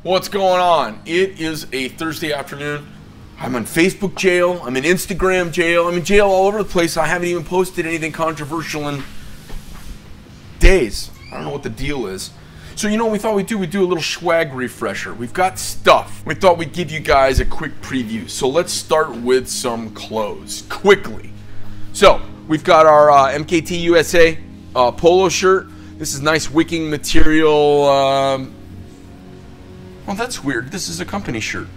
What's going on? It is a Thursday afternoon. I'm in Facebook jail. I'm in Instagram jail. I'm in jail all over the place. I haven't even posted anything controversial in days. I don't know what the deal is. So you know what we thought we'd do? We'd do a little swag refresher. We've got stuff. We thought we'd give you guys a quick preview. So let's start with some clothes quickly. So we've got our MKT USA polo shirt. This is nice wicking material. Well, that's weird. This is a company shirt.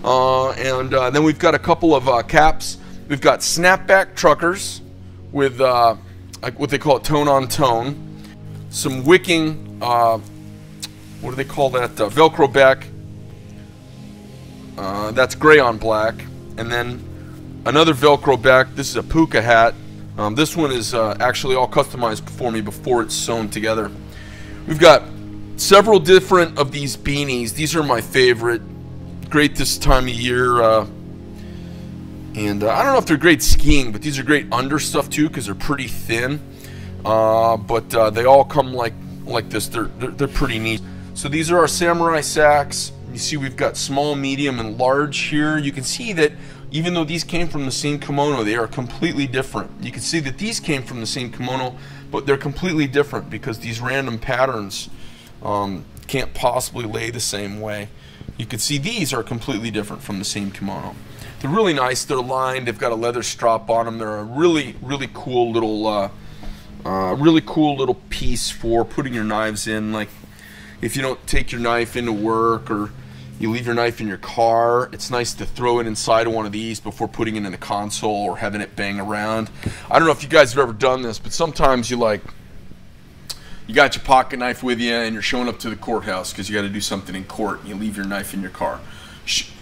Then we've got a couple of caps. We've got snapback truckers with like what they call it, tone on tone. Some wicking, what do they call that? Velcro back. That's gray on black. And then another Velcro back. This is a puka hat. This one is actually all customized for me before it's sewn together. We've got several different of these beanies. These are my favorite. Great this time of year. I don't know if they're great skiing, but these are great under stuff too because they're pretty thin. But they all come like this. They're pretty neat. So these are our samurai sacks. You see we've got small, medium, and large here. You can see that even though these came from the same kimono, they are completely different. You can see that these came from the same kimono, but they're completely different because these random patterns can't possibly lay the same way. You can see these are completely different from the same kimono. They're really nice. They're lined. They've got a leather strap on them. They're a really cool little piece for putting your knives in. Like if you don't take your knife into work or you leave your knife in your car, it's nice to throw it inside of one of these before putting it in the console or having it bang around. I don't know if you guys have ever done this, but sometimes you got your pocket knife with you and you're showing up to the courthouse because you got to do something in court and you leave your knife in your car.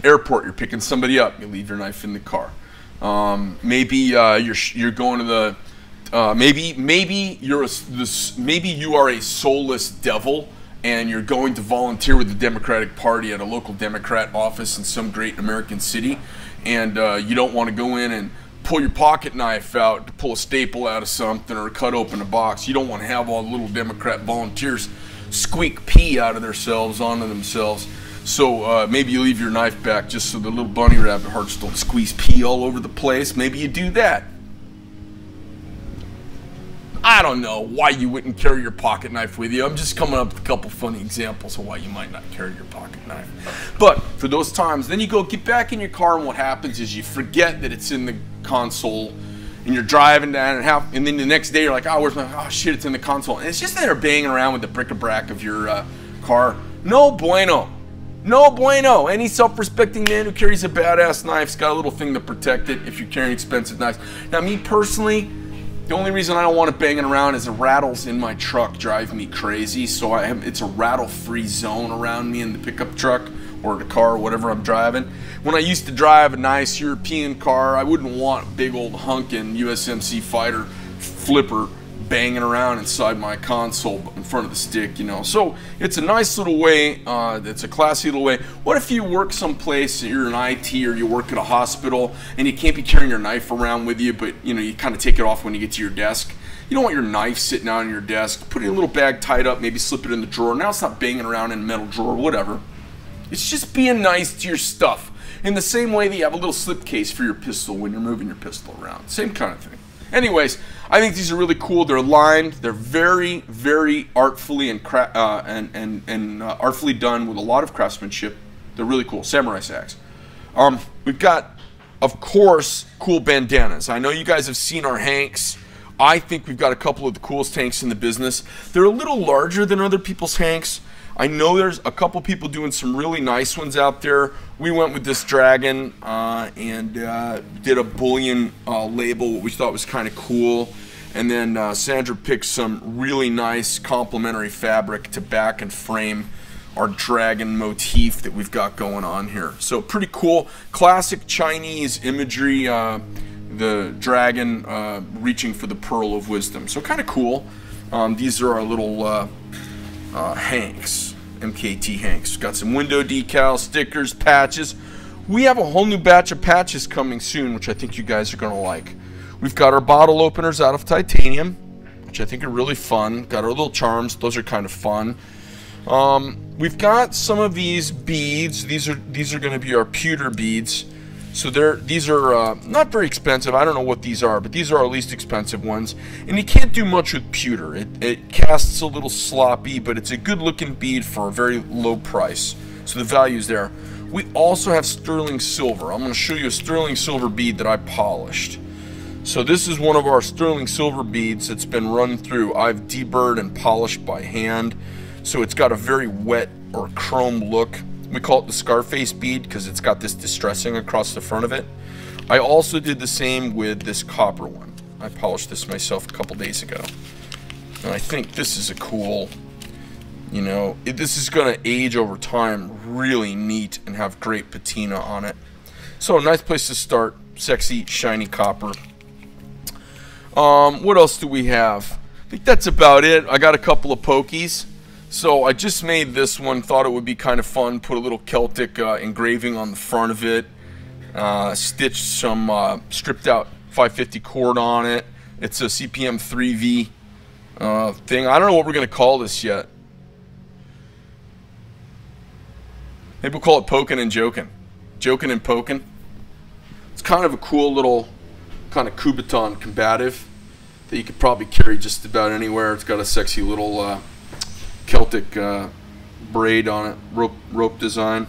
Airport, you're picking somebody up, you leave your knife in the car. Maybe you're going to the maybe you are a soulless devil and you're going to volunteer with the Democratic Party at a local Democrat office in some great American city, and you don't want to go in and pull your pocket knife out to pull a staple out of something or cut open a box. You don't want to have all the little Democrat volunteers squeak pee out of themselves onto themselves. So maybe you leave your knife back just so the little bunny rabbit hearts don't squeeze pee all over the place. Maybe you do that. I don't know why you wouldn't carry your pocket knife with you. I'm just coming up with a couple funny examples of why you might not carry your pocket knife. But for those times, then you go get back in your car, and what happens is you forget that it's in the console, and you're driving down, and then the next day you're like, oh, where's my, oh shit, it's in the console. And it's just there banging around with the bric-a-brac of your car. No bueno. No bueno. Any self-respecting man who carries a badass knife's got a little thing to protect it if you're carrying expensive knives. Now, me personally, the only reason I don't want it banging around is the rattles in my truck drive me crazy. So it's a rattle-free zone around me in the pickup truck or the car or whatever I'm driving. When I used to drive a nice European car, I wouldn't want a big old hunkin' USMC fighter flipper banging around inside my console in front of the stick, you know. So it's a nice little way, it's a classy little way. What if you work someplace, you're in IT or you work at a hospital and you can't be carrying your knife around with you, but you know, you kind of take it off when you get to your desk. You don't want your knife sitting out on your desk. Put it in a little bag tied up, maybe slip it in the drawer. Now it's not banging around in a metal drawer, whatever. It's just being nice to your stuff. In the same way that you have a little slipcase for your pistol when you're moving your pistol around. Same kind of thing. Anyways, I think these are really cool. They're lined. They're very artfully artfully done with a lot of craftsmanship. They're really cool. Samurai sacks. We've got, of course, cool bandanas. I know you guys have seen our hanks. I think we've got a couple of the coolest hanks in the business. They're a little larger than other people's hanks. I know there's a couple people doing some really nice ones out there. We went with this dragon and did a bullion label, what we thought was kind of cool. And then Sandra picked some really nice complementary fabric to back and frame our dragon motif that we've got going on here. So pretty cool. Classic Chinese imagery, the dragon reaching for the pearl of wisdom. So kind of cool. These are our little hanks, MKT hanks. Got some window decals, stickers, patches. We have a whole new batch of patches coming soon, which I think you guys are gonna like. We've got our bottle openers out of titanium, which I think are really fun. Got our little charms, those are kind of fun. We've got some of these beads. These are going to be our pewter beads. So these are not very expensive. I don't know what these are, but these are our least expensive ones. And you can't do much with pewter. It casts a little sloppy, but it's a good looking bead for a very low price. So the value's there. We also have sterling silver. I'm going to show you a sterling silver bead that I polished. So this is one of our sterling silver beads that's been run through. I've deburred and polished by hand. So it's got a very wet or chrome look. We call it the Scarface bead because it's got this distressing across the front of it. I also did the same with this copper one. I polished this myself a couple days ago. And I think this is a cool, you know, this is going to age over time really neat and have great patina on it. So a nice place to start. Sexy, shiny copper. What else do we have? I think that's about it. I got a couple of pokies. So I just made this one, thought it would be kind of fun, put a little Celtic engraving on the front of it, stitched some stripped out 550 cord on it. It's a CPM 3V thing. I don't know what we're going to call this yet. Maybe we'll call it poking and joking. Joking and poking. It's kind of a cool little kind of Kubotan combative that you could probably carry just about anywhere. It's got a sexy little Celtic braid on it, rope design.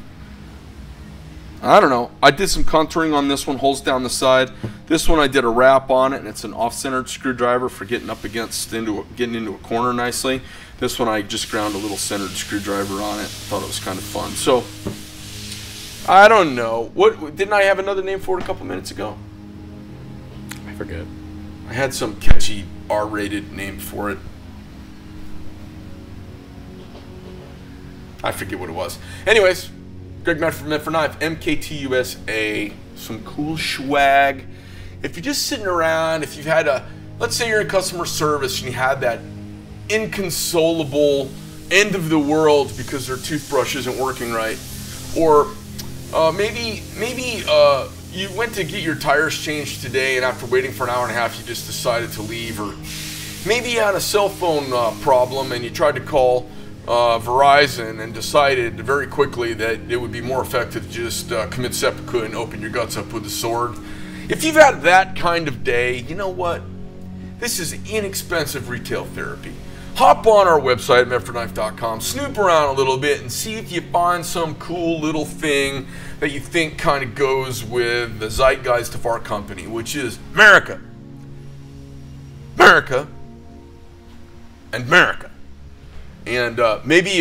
I don't know. I did some contouring on this one, holes down the side. This one I did a wrap on it, and it's an off-centered screwdriver for getting up against getting into a corner nicely. This one I just ground a little centered screwdriver on it. Thought it was kind of fun. So I don't know. What didn't I have another name for it a couple minutes ago? I forget. I had some catchy R-rated name for it. I forget what it was. Anyways, Greg Medford, Medford Knife, MKT USA. Some cool swag. If you're just sitting around, if you've had let's say you're in customer service and you had that inconsolable end of the world because their toothbrush isn't working right, or maybe you went to get your tires changed today and after waiting for an hour and a half you just decided to leave, or maybe you had a cell phone problem and you tried to call Verizon and decided very quickly that it would be more effective to just commit seppuku and open your guts up with a sword. If you've had that kind of day, you know what? This is inexpensive retail therapy. Hop on our website, medfordknife.com, snoop around a little bit and see if you find some cool little thing that you think kind of goes with the zeitgeist of our company, which is America. America. And America. And maybe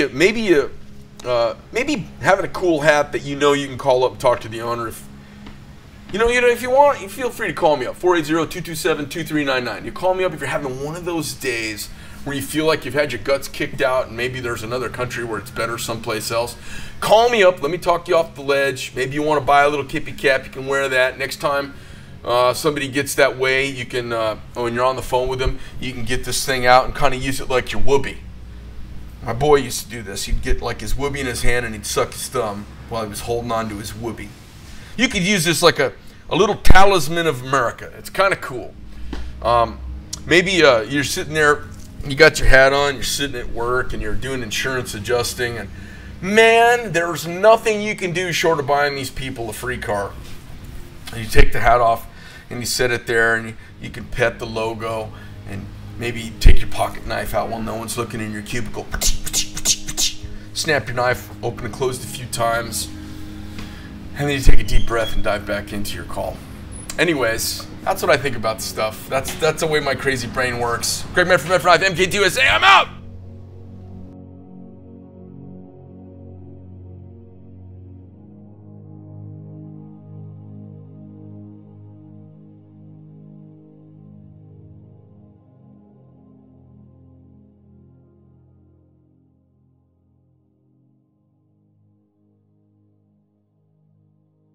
having a cool hat that you know you can call up and talk to the owner. If you want, you feel free to call me up, 480-227-2399. You call me up if you're having one of those days where you feel like you've had your guts kicked out and maybe there's another country where it's better someplace else. Call me up, let me talk you off the ledge. Maybe you want to buy a little kippy cap, you can wear that. Next time somebody gets that way, you can, when you're on the phone with them, you can get this thing out and kind of use it like your whoopee. My boy used to do this. He'd get like his whoopee in his hand and he'd suck his thumb while he was holding on to his whoopee. You could use this like a little talisman of America. It's kind of cool. Maybe you're sitting there, you got your hat on, you're sitting at work and you're doing insurance adjusting, and man, there's nothing you can do short of buying these people a free car. And you take the hat off and you set it there and you can pet the logo and maybe take your pocket knife out while no one's looking in your cubicle. Snap your knife, open and closed a few times, and then you take a deep breath and dive back into your call. Anyways, that's what I think about stuff. That's the way my crazy brain works. Greg Medford, Medford Knife, MKT USA, I'm out!